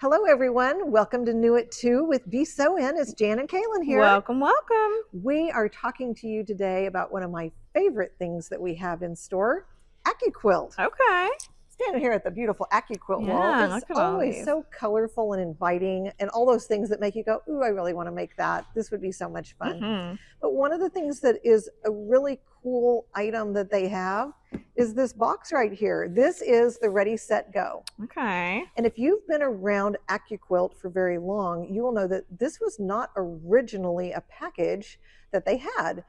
Hello, everyone. Welcome to New It Too with Be Sew In. It's Jan and Kaylin here. Welcome, welcome. We are talking to you today about one of my favorite things that we have in store, AccuQuilt. Okay. Standing here at the beautiful AccuQuilt Yeah, wall. look It's at all always these. so colorful and inviting and all those things that make you go, ooh, I really want to make that. This would be so much fun. Mm-hmm. But one of the things that is a really cool item that they have is this box right here. This is the Ready, Set, Go. Okay. And if you've been around AccuQuilt for very long, you will know that this was not originally a package that they had.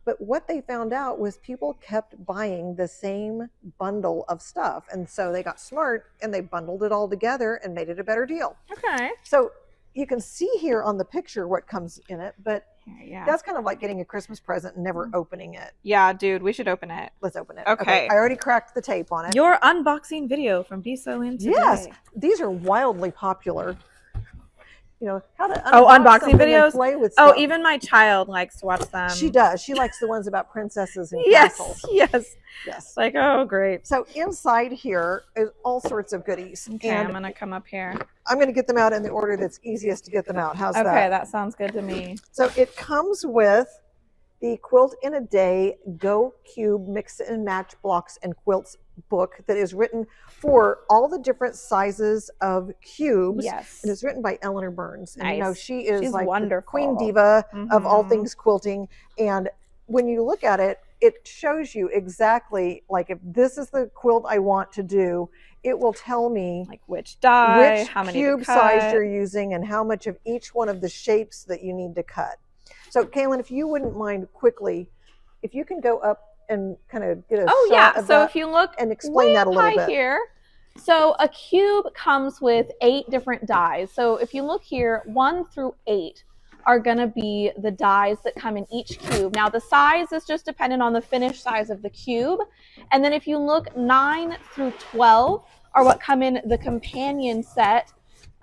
But what they found out was people kept buying the same bundle of stuff. And so they got smart and they bundled it all together and made it a better deal. Okay. So you can see here on the picture what comes in it, but Yeah. that's kind of like getting a Christmas present and never opening it. Yeah, dude, we should open it. Let's open it. Okay. I already cracked the tape on it. Your unboxing video from Be Sew In today. Yes, these are wildly popular. You know, how to unboxing something and videos? play with Oh, stuff. even my child likes to watch them. She does. She likes the ones about princesses and Yes, castles. yes. Yes. Like, oh, great. So inside here is all sorts of goodies. Okay, and I'm going to come up here. I'm going to get them out in the order that's easiest to get them out. How's Okay, that? that sounds good to me. So it comes with the Quilt in a Day Go Cube Mix and Match Blocks and Quilts book that is written for all the different sizes of cubes. Yes. And it's written by Eleanor Burns. And you know, Nice. she is She's like the wonderful. queen diva of all Mhm. things quilting. And when you look at it, it shows you exactly, like, if this is the quilt I want to do, it will tell me Like which die, which how many cube to cut. size you're using and how much of each one of the shapes that you need to cut. So Kaylin, if you wouldn't mind quickly, if you can go up and kind of get a Oh shot yeah, of so that if you look and explain way that a up little high bit. here, so a cube comes with 8 different dies. So if you look here, 1 through 8 are going to be the dies that come in each cube. Now the size is just dependent on the finished size of the cube. And then if you look, 9 through 12 are what come in the companion set.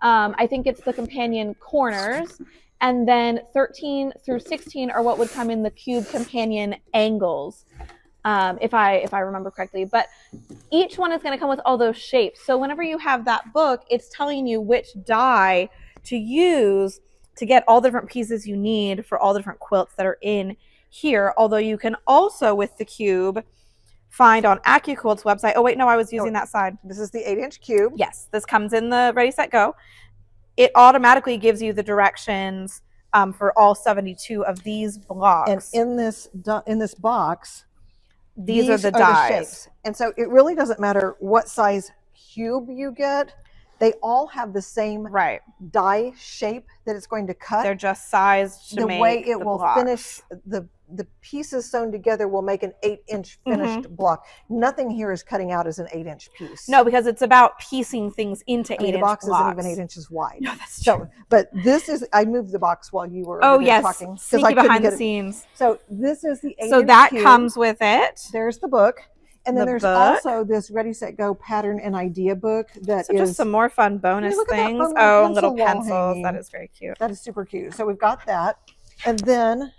I think it's the companion corners. And then 13 through 16 are what would come in the cube companion angles, if I remember correctly. But each one is going to come with all those shapes. So whenever you have that book, it's telling you which die to use to get all the different pieces you need for all the different quilts that are in here. Although you can also, with the cube, find on AccuQuilt's website. Oh, wait, no, I was using that side. This is the 8-inch cube. Yes, this comes in the Ready, Set, Go. It automatically gives you the directions for all 72 of these blocks. And in this box, these are the dies. shapes. And so it really doesn't matter what size cube you get. They all have the same Right. die shape that it's going to cut. They're just sized to the make way it the will blocks. finish, the pieces sewn together will make an 8-inch finished block. Nothing here is cutting out as an 8-inch piece. No, because it's about piecing things into 8-inch the box blocks. isn't even 8 inches wide. No, that's true. So, but this is, I moved the box while you were Oh over there yes, talking. 'cause sneaky I couldn't behind get the it. scenes. So this is the 8-inch So that cube. comes with it. There's the book. And then The there's book. also this Ready, Set, Go pattern and idea book that So is, just some more fun bonus look at that things. fun Oh, pencil little wall pencils. hanging. That is very cute. that is super cute. So we've got that. And then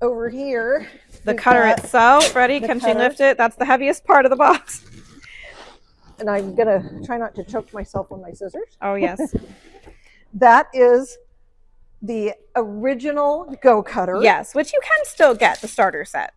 over here, The we've cutter got- itself, ready? the Can she cutter. lift it? That's the heaviest part of the box. and I'm gonna try not to choke myself on my scissors. Oh yes. That is the original Go Cutter. Yes, which you can still get the starter set.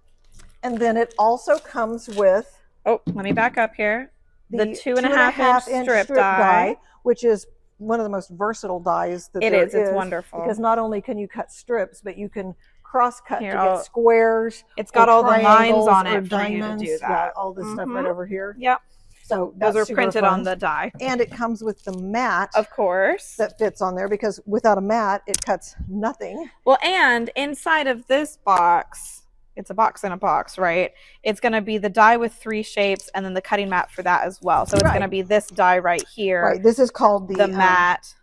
And then it also comes with Oh, let me back up here. The 2.5 inch strip strip die. which is one of the most versatile dies that It there is. It's wonderful. Because not only can you cut strips, but you can cross cut Here, to I'll- get squares. It's got or all the lines triangles on or it for you to diamonds. do Yeah, that. all this stuff right Mhm. over here. Yep. So Those that's are super printed fun. on the die. And it comes with the mat Of course. that fits on there, because without a mat, it cuts nothing. Well, and inside of this box, it's a box in a box, right? It's going to be the die with 3 shapes and then the cutting mat for that as well. So it's Right. going to be this die right here, Right. This is called the mat,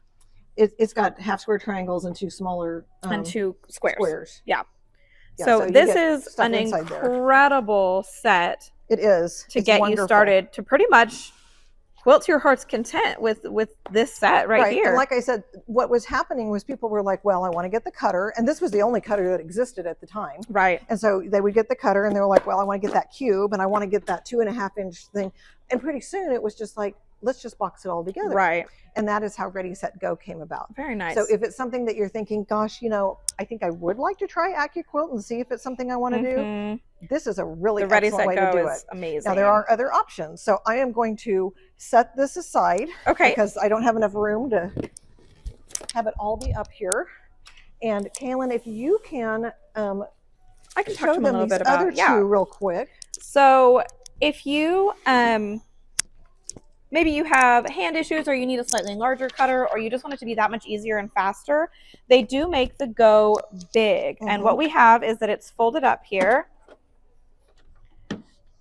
It's got half square triangles and 2 smaller and 2 squares. squares. Yeah. Yeah, so you this get is stuff an inside there. incredible set It is to It's get wonderful. you started to pretty much quilt to your heart's content with this set right here. And like I said, what was happening was people were like, well, I want to get the cutter. And this was the only cutter that existed at the time. Right. And so they would get the cutter and they were like, well, I want to get that cube and I want to get that 2.5 inch thing. And pretty soon it was just like, let's just box it all together. Right. And that is how Ready, Set, Go came about. Very nice. So if it's something that you're thinking, gosh, you know, I think I would like to try AccuQuilt and see if it's something I want to do, this is a really excellent way to do it. Amazing. Now there are other options. So I am going to set this aside, because I don't have enough room to have it all be up here. And Kaylin, if you can, I can show them these other two real quick. So if you maybe you have hand issues, or you need a slightly larger cutter, or you just want it to be that much easier and faster, they do make the Go Big. And what we have is that it's folded up here,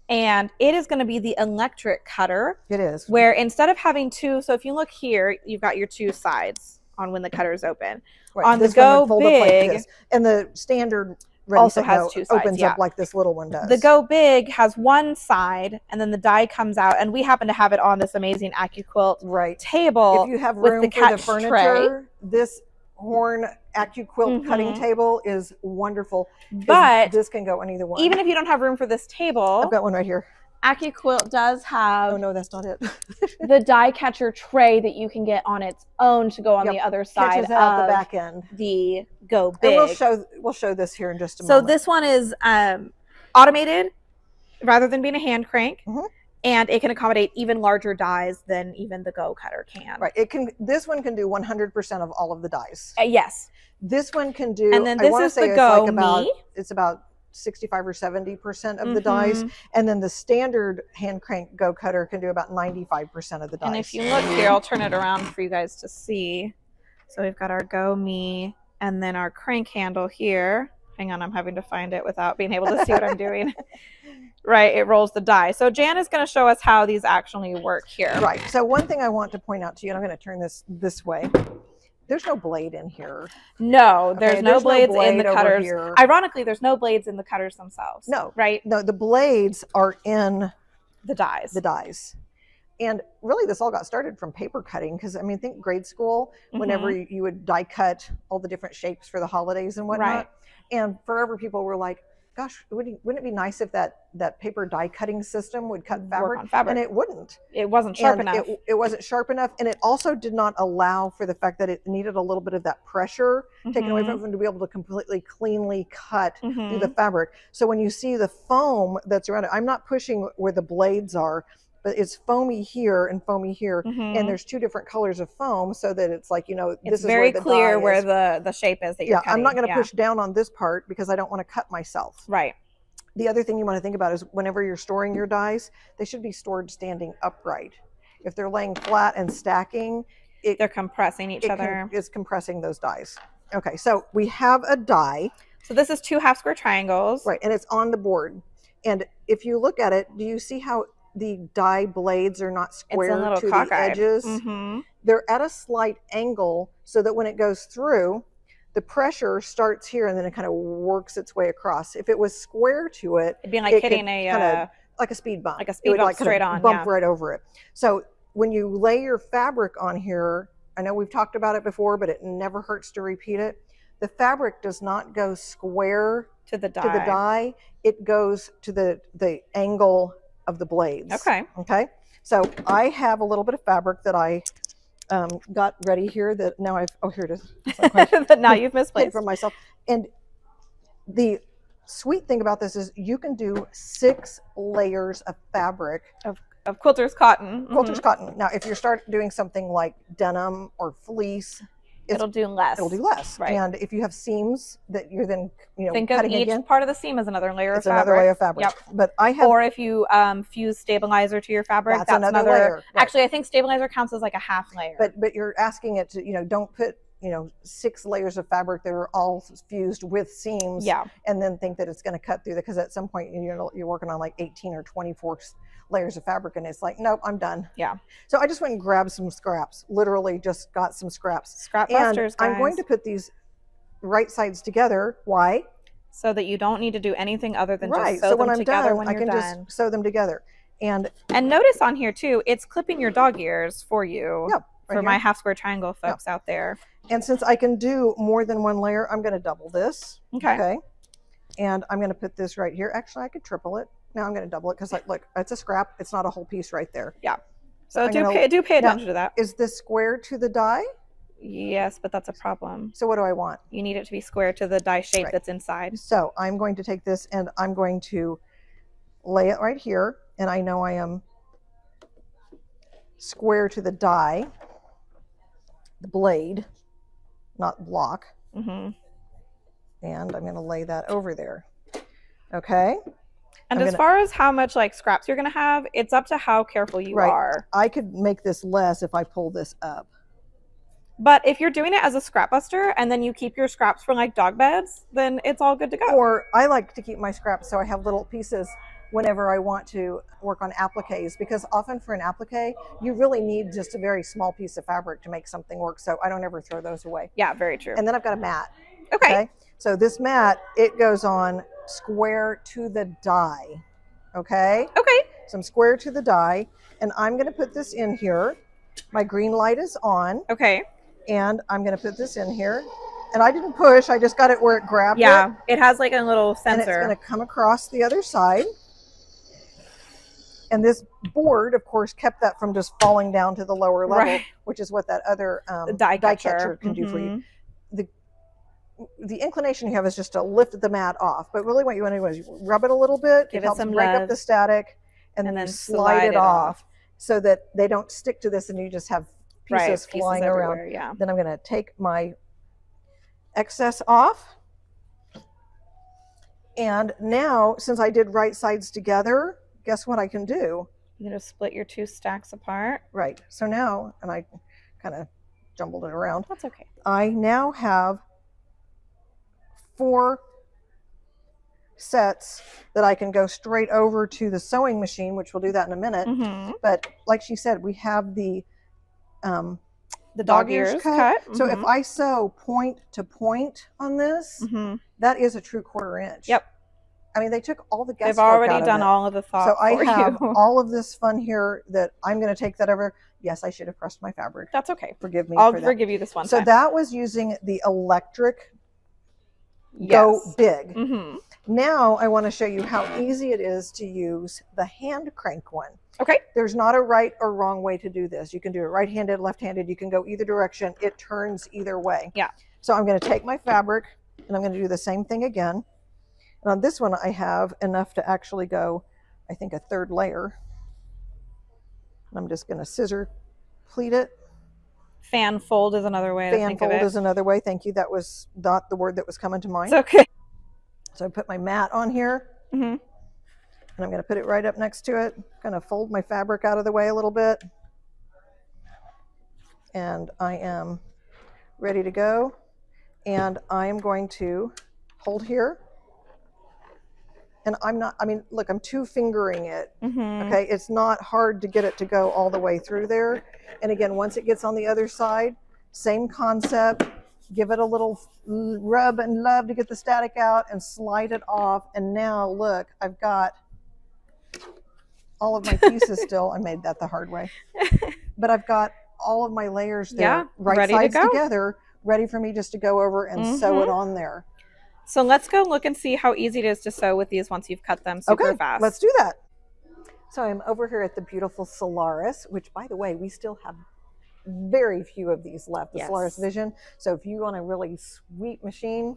and it is going to be the electric cutter. It is. Where instead of having two, so if you look here, you've got your two sides on when the cutter is open. Right. On the Go Big, like and the standard Ready, also Set, has Go two sides, opens up like this little one does. The Go Big has one side, and then the die comes out, and we happen to have it on this amazing AccuQuilt table. If you have with room the for the catch furniture, this horn AccuQuilt cutting table is wonderful. But this can go on either one. Even if you don't have room for this table, I've got one right here. AccuQuilt does have oh no, that's not it. the die catcher tray that you can get on its own to go on the other side Catches out of the back end. The Go Big. And we'll show this here in just a moment. So this one is automated rather than being a hand crank, and it can accommodate even larger dies than even the Go cutter can. Right. It can. This one can do 100% of all of the dies. Yes. This one can do. And then this is the Go Me. It's about 65 or 70% of the dies, and then the standard hand crank Go cutter can do about 95% of the dies. And if you look here, I'll turn it around for you guys to see. So we've got our Go Me, and then our crank handle here. Hang on, I'm having to find it without being able to see what I'm doing. Right, it rolls the die. So Jan is going to show us how these actually work here. Right. So one thing I want to point out to you, and I'm going to turn this way. There's no blade in here. No, there's no blades in the cutters. Here. Ironically, there's no blades in the cutters themselves. No. Right? No, the blades are in the dies. The dies. And really, this all got started from paper cutting, because I mean, think grade school, whenever you would die cut all the different shapes for the holidays and whatnot. Right. And forever people were like, gosh, wouldn't it be nice if that paper die cutting system would cut fabric? On fabric? And it wouldn't. It wasn't sharp enough. It wasn't sharp enough. And it also did not allow for the fact that it needed a little bit of that pressure taken away from it to be able to completely cleanly cut through the fabric. So when you see the foam that's around it, I'm not pushing where the blades are, but it's foamy here and foamy here, and there's two different colors of foam, so that it's like, you know, it's this is very where the clear die where is. the shape is that you're cutting. I'm not going to push down on this part because I don't want to cut myself. Right. The other thing you want to think about is whenever you're storing your dies, they should be stored standing upright. If they're laying flat and stacking, they're compressing each other. It's compressing those dies. Okay, so we have a die. So this is 2 half square triangles. Right, and it's on the board. And if you look at it, do you see how the die blades are not square to the edges? They're at a slight angle so that when it goes through, the pressure starts here and then it kind of works its way across. If it was square to it, it'd be like hitting like a speed bump. Like a speed bump straight on. Bump right over it. So when you lay your fabric on here, I know we've talked about it before, but it never hurts to repeat it. The fabric does not go square to the die. It goes to the angle of the blades. Okay. So I have a little bit of fabric that I got ready here that now here it is. That now you've misplaced from myself. And the sweet thing about this is you can do 6 layers of fabric of quilter's cotton. Quilter's cotton. Now, if you start doing something like denim or fleece, it'll do less. It'll do less. Right. And if you have seams that you're then, think cutting of each again, part of the seam as another layer of fabric. It's another layer of fabric. Yep. But I have, or if you fuse stabilizer to your fabric, that's another layer. Right. Actually, I think stabilizer counts as like a half layer. But you're asking it to, don't put 6 layers of fabric that are all fused with seams. Yeah. And then think that it's going to cut through because at some point you're working on like 18 or 24 layers of fabric and it's like, nope, I'm done. Yeah. So I just went and grabbed some scraps. Literally just got some scraps. Scrap busters, guys. I'm going to put these right sides together. Why? So that you don't need to do anything other than just sew them together when you're done. I can just sew them together. And notice on here too, it's clipping your dog ears for you. Yep. For my half square triangle folks out there. And since I can do more than 1 layer, I'm going to double this. Okay. And I'm going to put this right here. Actually, I could triple it. Now I'm going to double it because look, it's a scrap. It's not a whole piece right there. Yeah. So do pay attention to that. Is this square to the die? Yes, but that's a problem. So what do I want? You need it to be square to the die shape that's inside. So I'm going to take this and I'm going to lay it right here. And I know I am square to the die, the blade, not block. Mm-hmm. And I'm going to lay that over there. Okay. And as far as how much like scraps you're going to have, it's up to how careful you are. I could make this less if I pull this up. But if you're doing it as a scrap buster and then you keep your scraps for like dog beds, then it's all good to go. Or I like to keep my scraps so I have little pieces whenever I want to work on appliques, because often for an applique, you really need just a very small piece of fabric to make something work. So I don't ever throw those away. Yeah, very true. And then I've got a mat. Okay. So this mat, it goes on square to the die. Okay. So I'm square to the die, and I'm going to put this in here. My green light is on. Okay. And I'm going to put this in here. And I didn't push. I just got it where it grabbed it. Yeah, it has like a little sensor. And it's going to come across the other side. And this board, of course, kept that from just falling down to the lower level, which is what that other die catcher can do for you. The inclination you have is just to lift the mat off. But really what you want to do is rub it a little bit. Give it helps some break love. up the static. And then you slide it off so that they don't stick to this and you just have pieces flying around. Yeah. Then I'm going to take my excess off. And now, since I did right sides together, guess what I can do? You're going to split your two stacks apart. Right. So now, and I kind of jumbled it around. That's okay. I now have 4 sets that I can go straight over to the sewing machine, which we'll do that in a minute. Mm-hmm. But like she said, we have the dog ears cut. Mm-hmm. So if I sew point to point on this, that is a true 1/4 inch. Yep. I mean, they took all the guesswork They've already out of done it. all of the thought. So I for have you. all of this fun here that I'm going to take that over. Yes, I should have pressed my fabric. That's okay. Forgive me. I'll for that. forgive you this one So time. that was using the electric Go Big. Mm-hmm. Now I want to show you how easy it is to use the hand crank one. Okay. There's not a right or wrong way to do this. You can do it right-handed, left-handed. You can go either direction. It turns either way. Yeah. So I'm going to take my fabric and I'm going to do the same thing again. And on this one, I have enough to actually go, I think, a 3rd layer. And I'm just going to scissor pleat it. Fan fold is another way to think of it. Fan fold is another way. Thank you. That was not the word that was coming to mind. It's okay. So I put my mat on here. Mm-hmm. And I'm going to put it right up next to it. Kind of fold my fabric out of the way a little bit. And I am ready to go. And I am going to hold here. And I'm not, I mean, look, I'm 2-fingering it. Mm-hmm. Okay. It's not hard to get it to go all the way through there. And again, once it gets on the other side, same concept. Give it a little rub and love to get the static out and slide it off. And now look, I've got all of my pieces still. I made that the hard way. But I've got all of my layers there, right sides together, ready for me just to go over and sew it on there. So let's go look and see how easy it is to sew with these once you've cut them super fast. Let's do that. So I'm over here at the beautiful Solaris, which, by the way, we still have very few of these left, the Solaris Vision. So if you want a really sweet machine,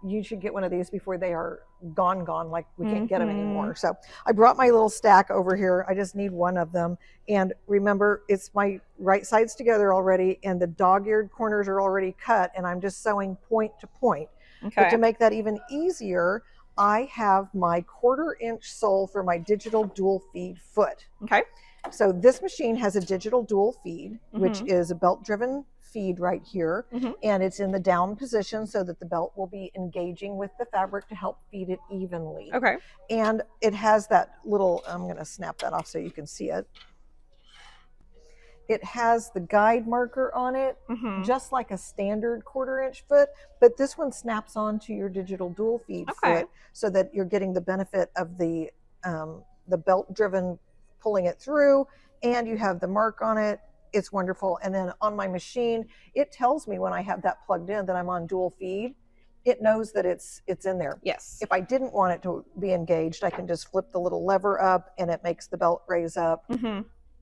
you should get one of these before they are gone, like we can't get them anymore. So I brought my little stack over here. I just need one of them. And remember, it's my right sides together already, and the dog-eared corners are already cut, and I'm just sewing point to point. Okay. But to make that even easier, I have my 1/4 inch sole for my digital dual feed foot. Okay. So this machine has a digital dual feed, which is a belt driven feed right here. And it's in the down position so that the belt will be engaging with the fabric to help feed it evenly. Okay. And it has that little, I'm going to snap that off so you can see it. It has the guide marker on it, just like a standard 1/4 inch foot, but this one snaps onto your digital dual feed foot so that you're getting the benefit of the belt driven pulling it through, and you have the mark on it. It's wonderful. And then on my machine, it tells me when I have that plugged in that I'm on dual feed. It knows that it's in there. Yes. If I didn't want it to be engaged, I can just flip the little lever up and it makes the belt raise up.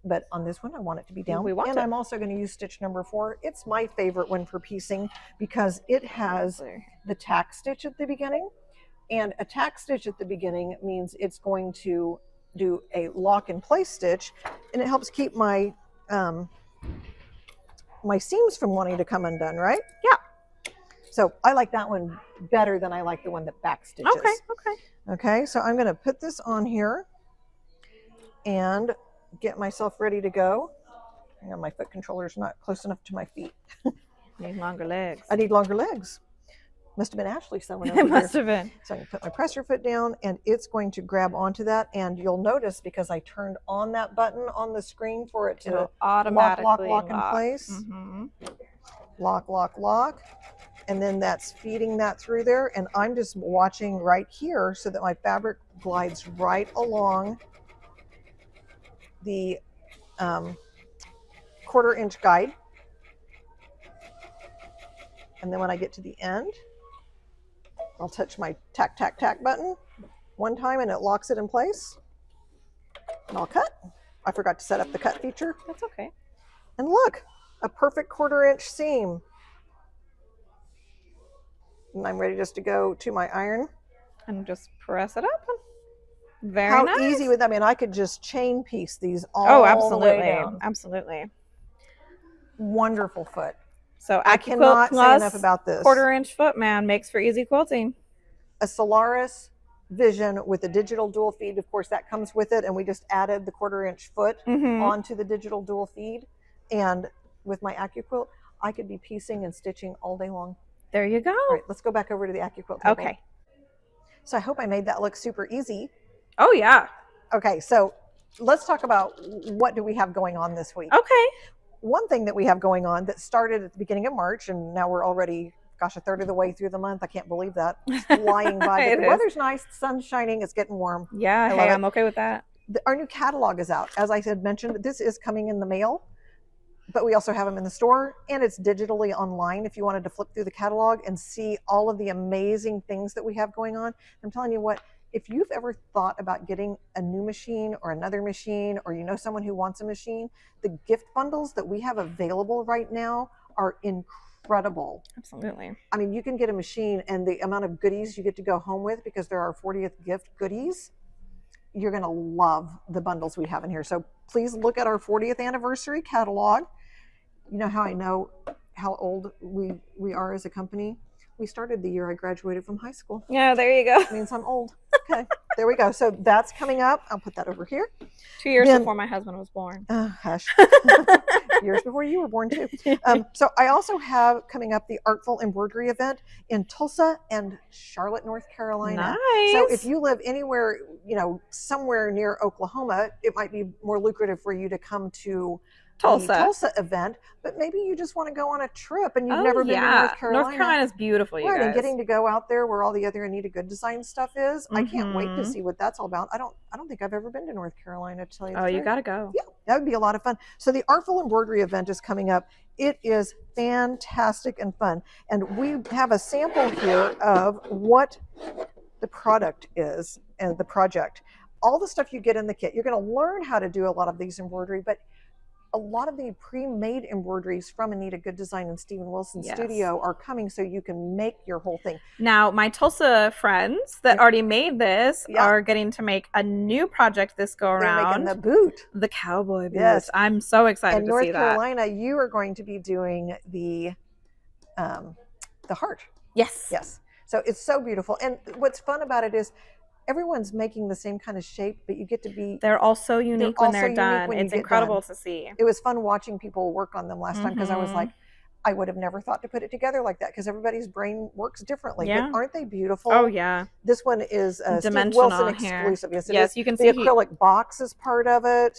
but on this one I want it to be down. We want and it. I'm also going to use stitch number 4. It's my favorite one for piecing because it has the tack stitch at the beginning, and a tack stitch at the beginning means it's going to do a lock and place stitch, and it helps keep my my seams from wanting to come undone, right? Yeah. So I like that one better than I like the one that back stitches. Okay, so I'm going to put this on here and get myself ready to go. Hang on, my foot controller's not close enough to my feet. Need longer legs. I need longer legs. Must have been Ashley sewing over It must here. have been. So I can put my presser foot down, and it's going to grab onto that. And you'll notice because I turned on that button on the screen for it to It'll automatically lock in place. Mm-hmm. Lock, lock, lock. And then that's feeding that through there. And I'm just watching right here so that my fabric glides right along the 1/4 inch guide. And then when I get to the end, I'll touch my tack, tack, tack button one time and it locks it in place. And I'll cut. I forgot to set up the cut feature. That's okay. And look, a perfect 1/4 inch seam. And I'm ready just to go to my iron. And just press it up. Very How nice. easy would that be? I mean, I could just chain piece these all Oh, the absolutely. way down. Absolutely. Wonderful foot. So I AccuQuilt cannot say Plus enough about this. 1/4 inch foot, man, makes for easy quilting. A Solaris Vision with a digital dual feed. Of course, that comes with it. And we just added the 1/4 inch foot onto the digital dual feed. And with my AccuQuilt, I could be piecing and stitching all day long. There you go. All right, let's go back over to the AccuQuilt table. Okay. So I hope I made that look super easy. Oh, yeah. Okay, so let's talk about what do we have going on this week. Okay. One thing that we have going on that started at the beginning of March, and now we're already, gosh, a third of the way through the month. I can't believe that. It's flying by. It But the is. weather's nice, the sun's shining, it's getting warm. Yeah, love hey, it. I'm okay with that. Our new catalog is out. As I had mentioned, this is coming in the mail, but we also have them in the store, and it's digitally online if you wanted to flip through the catalog and see all of the amazing things that we have going on. I'm telling you what, if you've ever thought about getting a new machine or another machine, or you know someone who wants a machine, the gift bundles that we have available right now are incredible. Absolutely. I mean, you can get a machine, and the amount of goodies you get to go home with, because there are 40th gift goodies, you're going to love the bundles we have in here. So please look at our 40th anniversary catalog. You know how I know how old we are as a company? We started the year I graduated from high school. Yeah, there you go. It means I'm old. Okay, there we go. So that's coming up. I'll put that over here. 2 years Then- before my husband was born. Hush. Years before you were born too. So I also have coming up the Artful Embroidery event in Tulsa and Charlotte, North Carolina. Nice. So if you live anywhere, somewhere near Oklahoma, it might be more lucrative for you to come to Tulsa. the Tulsa event, but maybe you just want to go on a trip and you've never been to North Carolina. North Carolina's beautiful, you Right, guys. and getting to go out there where all the other Anita Good Design stuff is. I can't wait to see what that's all about. I don't think I've ever been to North Carolina, to tell you the truth. You gotta go. Yeah, that would be a lot of fun. So the Artful Embroidery event is coming up. It is fantastic and fun. And we have a sample here of what the product is and the project. All the stuff you get in the kit. You're going to learn how to do a lot of these embroidery, but a lot of the pre-made embroideries from Anita Good Design and Stephen Wilson Studio are coming, so you can make your whole thing. Now, my Tulsa friends that already made this Yeah. are getting to make a new project this go They're around. making the boot. The cowboy boots. Yes. I'm so excited And to North see Carolina, you are going to be doing the heart. that. Yes. Yes. So it's so beautiful. And what's fun about it is everyone's making the same kind of shape, but you get to be. They're all so unique when also they're unique done. when you It's get incredible done. to see. It was fun watching people work on them last time, because I was like, I would have never thought to put it together like that, because everybody's brain works differently. Yeah. But aren't they beautiful? Oh, yeah. This one is a Steve Dimensional Wilson here. exclusive. Yes, it Yes, is. you can The see acrylic box is part of it.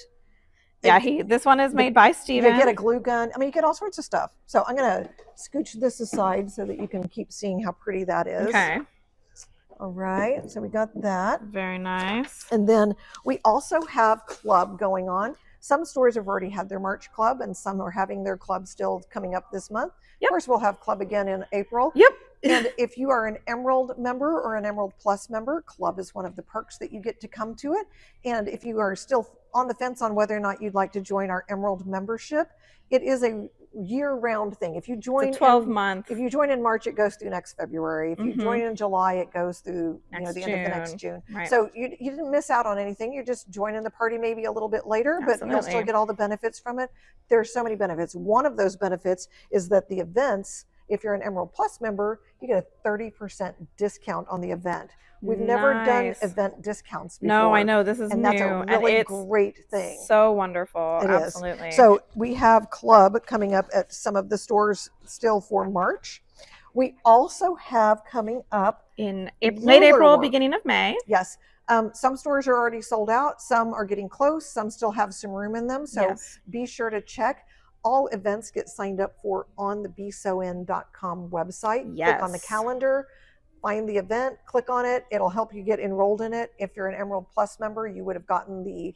Yeah, this one is made by You Steven. get a glue gun. I mean, you get all sorts of stuff. So I'm going to scooch this aside so that you can keep seeing how pretty that is. Okay. All right. So we got that. Very nice. And then we also have club going on. Some stores have already had their March club, and some are having their club still coming up this month. Yep. Of course, we'll have club again in April. Yep. And if you are an Emerald member or an Emerald Plus member, Club is one of the perks that you get to come to it. And if you are still on the fence on whether or not you'd like to join our Emerald membership, it is a year-round thing. If you join It's a 12-month. if you join in March, it goes through next February. If you join in July, it goes through the end of the next June. Right. So you didn't miss out on anything. You're just joining the party maybe a little bit later, but you'll still get all the benefits from it. There are so many benefits. One of those benefits is that the events, if you're an Emerald Plus member, you get a 30% discount on the event. We've never done event discounts before. No, I know. This is and new. That's a really great thing. So wonderful. It Absolutely. is. So we have Club coming up at some of the stores still for March. We also have coming up in late April, beginning of May. Yes. Some stores are already sold out. Some are getting close. Some still have some room in them. So be sure to check. All events get signed up for on the BSewIn.com website. Yes. Click on the calendar, find the event, click on it. It'll help you get enrolled in it. If you're an Emerald Plus member, you would have gotten the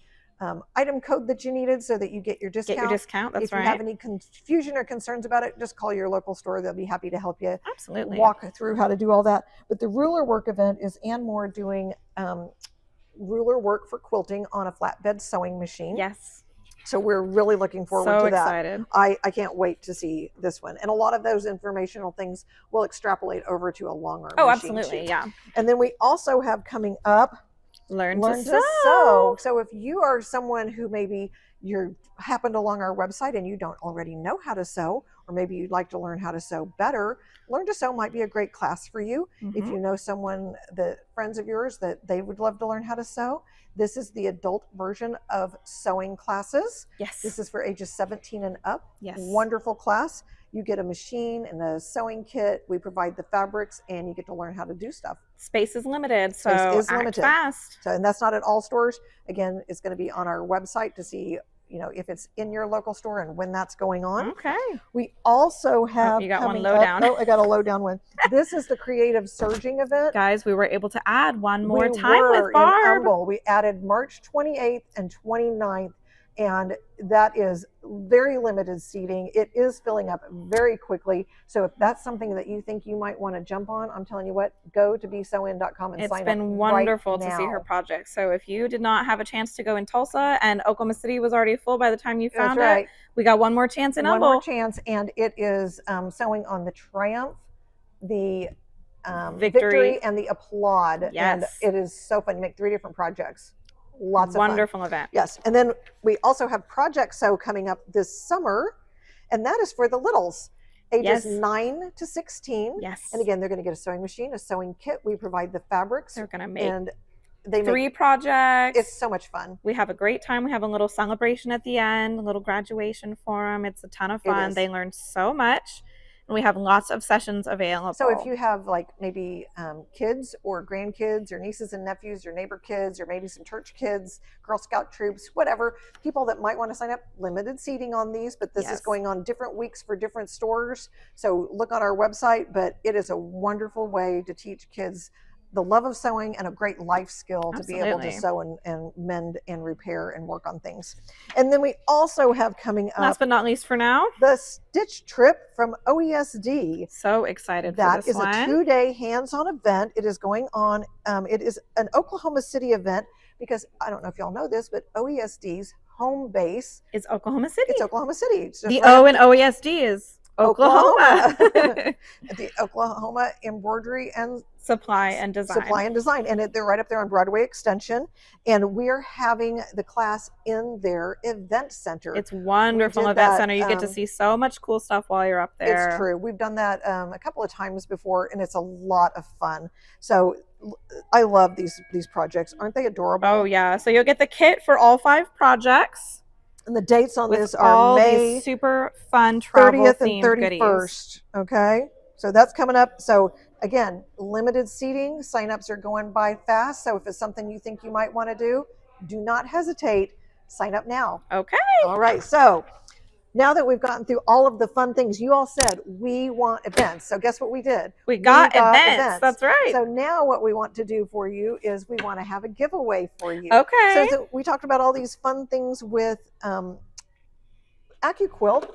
item code that you needed so that you get your discount. Get your discount, that's right. If you have any confusion or concerns about it, just call your local store. They'll be happy to help you walk through how to do all that. But the ruler work event is Ann Moore doing ruler work for quilting on a flatbed sewing machine. Yes. So we're really looking forward to that. So excited. I can't wait to see this one. And a lot of those informational things will extrapolate over to a long arm machine. Absolutely, too. yeah. And then we also have coming up Learn to sew. So if you are someone who maybe you're happened along our website and you don't already know how to sew, or maybe you'd like to learn how to sew better, Learn to Sew might be a great class for you. If you know someone, friends of yours, that they would love to learn how to sew, this is the adult version of sewing classes. Yes. This is for ages 17 and up. Yes. Wonderful class. You get a machine and a sewing kit. We provide the fabrics and you get to learn how to do stuff. Space is limited, so act fast. So, and that's not at all stores. Again, it's going to be on our website to see, if it's in your local store and when that's going on. Okay. We also have you got one lowdown. I got a lowdown one. This is the Creative Surging event. Guys, we were able to add one more time with Barb. We added March 28th and 29th, and that is very limited seating. It is filling up very quickly. So if that's something that you think you might want to jump on, I'm telling you what, go to BSewIn.com and sign up. It's been wonderful to see her project. So if you did not have a chance to go in Tulsa and Oklahoma City was already full by the time you found it, we got one more chance in Humble. One more chance, and it is sewing on the Triumph, the Victory, and the Applaud. Yes. And it is so fun. You make 3 different projects. Lots of wonderful event. Yes. And then we also have Project Sew coming up this summer, and that is for the littles, ages 9 to 16. Yes. And again, they're going to get a sewing machine, a sewing kit. We provide the fabrics. They're going to make and they 3 projects. It's so much fun. We have a great time. We have a little celebration at the end, a little graduation for them. It's a ton of fun. They learn so much. And we have lots of sessions available. So if you have maybe kids or grandkids or nieces and nephews or neighbor kids or maybe some church kids, Girl Scout troops, whatever, people that might want to sign up, limited seating on these, but this is going on different weeks for different stores. So look on our website, but it is a wonderful way to teach kids the love of sewing and a great life skill to be able to sew and mend and repair and work on things. And then we also have coming up, last but not least for now, the Stitch Trip from OESD. So excited for that this one. That is a 2-day hands-on event. It is going on, it is an Oklahoma City event because I don't know if y'all know this, but OESD's home base is Oklahoma City. It's Oklahoma City. The O in OESD is Oklahoma. The Oklahoma Embroidery and Supply and Design. And they're right up there on Broadway Extension. And we're having the class in their event center. It's wonderful event center. You get to see so much cool stuff while you're up there. It's true. We've done that a couple of times before, and it's a lot of fun. So I love these projects. Aren't they adorable? Oh, yeah. So you'll get the kit for all 5 projects. And the dates on this are May these super fun travel 30th and 31st. Goodies. Okay. So that's coming up. So again, limited seating. Signups are going by fast. So if it's something you think you might want to do not hesitate. Sign up now. Okay. All right. So now that we've gotten through all of the fun things, you all said we want events. So guess what we did? We got events. That's right. So now what we want to do for you is we want to have a giveaway for you. Okay. So we talked about all these fun things with AccuQuilt.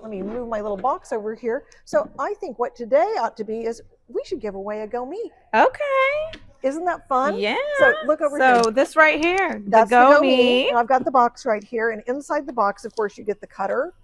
Let me move my little box over here. So I think what today ought to be is we should give away a Go Me. Okay. Isn't that fun? Yeah. So look over here. So this right here, That's the Go Me. And I've got the box right here. And inside the box, of course, you get the cutter.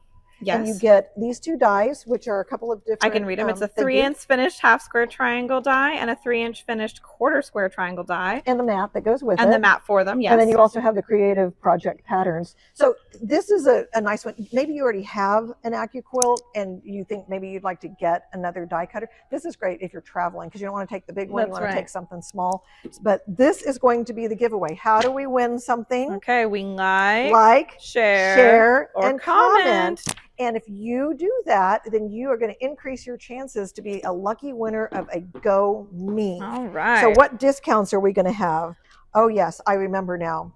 Yes. And you get these 2 dies, which are a couple of different. I can read them. It's a 3-inch finished half square triangle die and a 3-inch finished quarter square triangle die. And the mat that goes with it. And the mat for them, yes. And then you also have the creative project patterns. So this is a nice one. Maybe you already have an AccuQuilt and you think maybe you'd like to get another die cutter. This is great if you're traveling because you don't want to take the big one. You want to take something small. But this is going to be the giveaway. How do we win something? Okay, we share, or and comment. And if you do that, then you are going to increase your chances to be a lucky winner of a Go Me. All right. So what discounts are we going to have? Oh, yes, I remember now.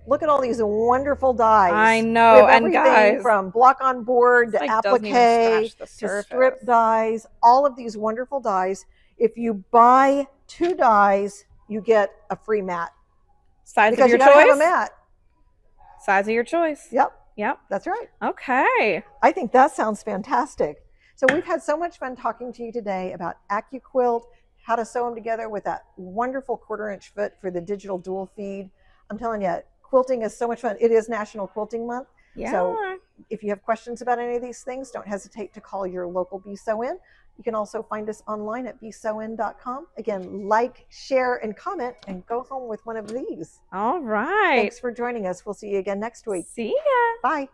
Look at all these wonderful dies. I know. And guys, from block on board to applique to strip dies, all of these wonderful dies. If you buy 2 dies, you get a free mat. Size because of your you gotta choice? Have a mat. Size of your choice. Yep. Yep. That's right. Okay. I think that sounds fantastic. So we've had so much fun talking to you today about AccuQuilt, how to sew them together with that wonderful 1/4-inch foot for the digital dual feed. I'm telling you, quilting is so much fun. It is National Quilting Month. Yeah. So if you have questions about any of these things, don't hesitate to call your local BSewIn. You can also find us online at bsewin.com. Again, share, and comment, and go home with one of these. All right. Thanks for joining us. We'll see you again next week. See ya. Bye.